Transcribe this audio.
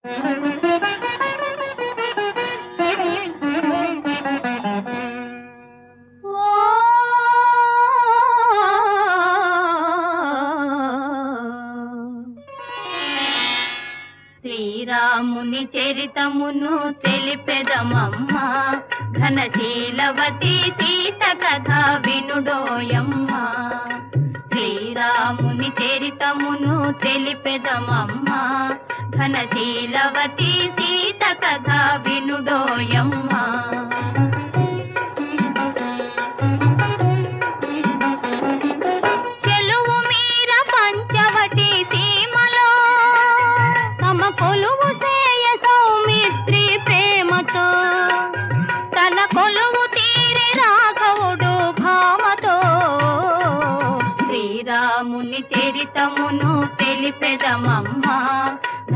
శ్రీరాముని చరితమును తెలిపెదమమ్మా, ఘనశీలవతి సీత కథ వినుడోయమ్మా. శ్రీరాముని చరితమును తెలిపెదమమ్మా, ఘనశీలవతి సీత కథ వినుడోయమ్మా. చెలువు మీర పంచవటి సీమలో తమ కొలువు చేయ సౌమిత్రి ప్రేమతో, తన కొలువు తీరి రాఘవుడు భామతో. శ్రీరాముని చరితమును తెలిపెదమమ్మా,